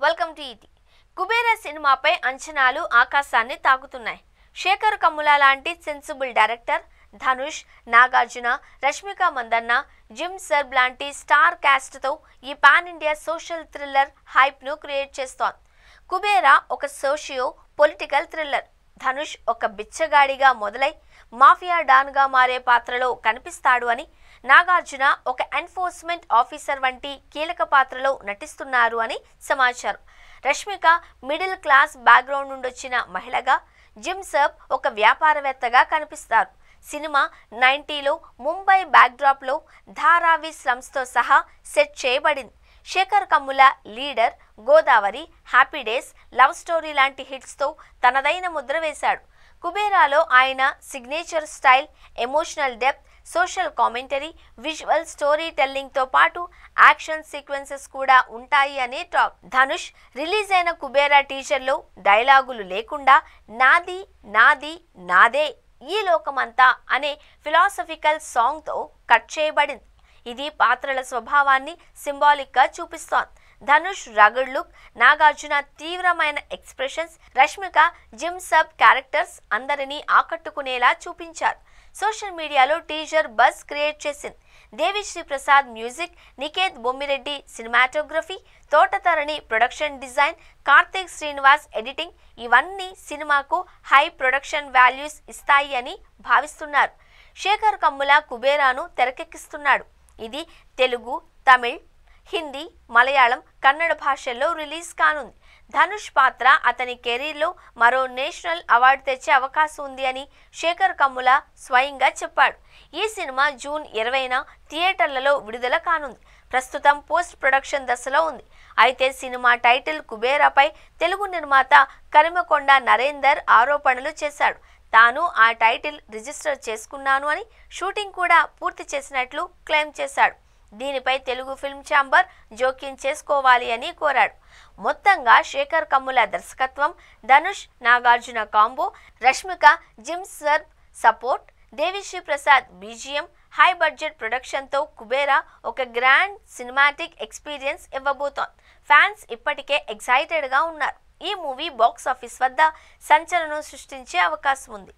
Welcome to ఈటీ. కుబేరా సినిమాపై అంచనాలు ఆకాశాన్ని తాకుతున్నాయి. శేఖర్ కమ్ముల లాంటి sensible director, Dhanush, Nagarjuna, Rashmika Mandanna, Jim Sarbh లాంటి స్టార్ క్యాస్ట్తో ఈ పాన్ ఇండియా సోషల్ థ్రిల్లర్ హైప్ను క్రియేట్ చేస్తోంది. కుబేరా ఒక సోషియో పొలిటికల్ థ్రిల్లర్. ధనుష్ ఒక బిచ్చగాడిగా మొదలై మాఫియా డాన్గా మారే పాత్రలో కనిపిస్తాడు అని, నాగార్జున ఒక ఎన్ఫోర్స్మెంట్ ఆఫీసర్ వంటి కీలక పాత్రలో నటిస్తున్నారు అని సమాచారం. రష్మిక మిడిల్ క్లాస్ బ్యాక్గ్రౌండ్ నుండి వచ్చిన మహిళగా, జిమ్ సర్బ్ ఒక వ్యాపారవేత్తగా కనిపిస్తారు. సినిమా 90లో ముంబై బ్యాక్డ్రాప్లో ధారావి స్లమ్స్తో సహా సెట్ చేయబడింది. Shekhar Kammula Leader, Godavari, Happy Days, Love Story లాంటి హిట్స్తో తనదైన ముద్ర వేశాడు. కుబేరాలో ఆయన signature style, emotional depth, social commentary, visual story టెల్లింగ్తో పాటు యాక్షన్ సీక్వెన్సెస్ కూడా ఉంటాయి అనే టాక్. ధనుష్ రిలీజ్ అయిన కుబేరా టీజర్లో డైలాగులు లేకుండా నాది నాది నాదే ఈ లోకమంతా అనే ఫిలాసఫికల్ సాంగ్తో కట్ చేయబడింది. ఇది పాత్రల స్వభావాన్ని సింబాలిక్గా చూపిస్తోంది. ధనుష్ రగడ్ లుక్, నాగార్జున తీవ్రమైన expressions, Rashmika, Jim Sarbh characters అందరినీ ఆకట్టుకునేలా చూపించారు. సోషల్ మీడియాలో టీజర్ బజ్ క్రియేట్ చేసింది. Devi Sri Prasad music, Niketh Bommireddy cinematography, Thota Tharani production design, Karthik Srinivas editing ఇవన్నీ సినిమాకు హై ప్రొడక్షన్ వాల్యూస్ ఇస్తాయి అని భావిస్తున్నారు. శేఖర్ కమ్ముల కుబేరాను తెరకెక్కిస్తున్నాడు. ఇది తెలుగు, తమిళ్, హిందీ, మలయాళం, కన్నడ భాషల్లో రిలీజ్ కానుంది. ధనుష్ పాత్ర అతని కెరీర్లో మరో నేషనల్ అవార్డు తెచ్చే అవకాశం ఉంది అని శేఖర్ కమ్ముల స్వయంగా చెప్పాడు. ఈ సినిమా జూన్ 20న థియేటర్లలో విడుదల కానుంది. ప్రస్తుతం పోస్ట్ ప్రొడక్షన్ దశలో ఉంది. అయితే సినిమా టైటిల్ కుబేరాపై తెలుగు నిర్మాత కరిమకొండ నరేందర్ ఆరోపణలు చేశాడు. తాను ఆ టైటిల్ రిజిస్టర్ చేసుకున్నాను అని, షూటింగ్ కూడా పూర్తి చేసినట్లు క్లెయిమ్ చేశాడు. దీనిపై తెలుగు ఫిల్మ్ ఛాంబర్ జోక్యం చేసుకోవాలి అని కోరాడు. మొత్తంగా శేఖర్ కమ్ముల దర్శకత్వం, Dhanush Nagarjuna combo, Rashmika Jim Sarbh support, Devi Sri Prasad BGM, high budget ప్రొడక్షన్తో కుబేరా ఒక గ్రాండ్ సినిమాటిక్ ఎక్స్పీరియన్స్ ఇవ్వబోతోంది. ఫ్యాన్స్ ఇప్పటికే ఎక్సైటెడ్గా ఉన్నారు. ఈ మూవీ బాక్స్ ఆఫీస్ వద్ద సంచలనం సృష్టించే అవకాశం ఉంది.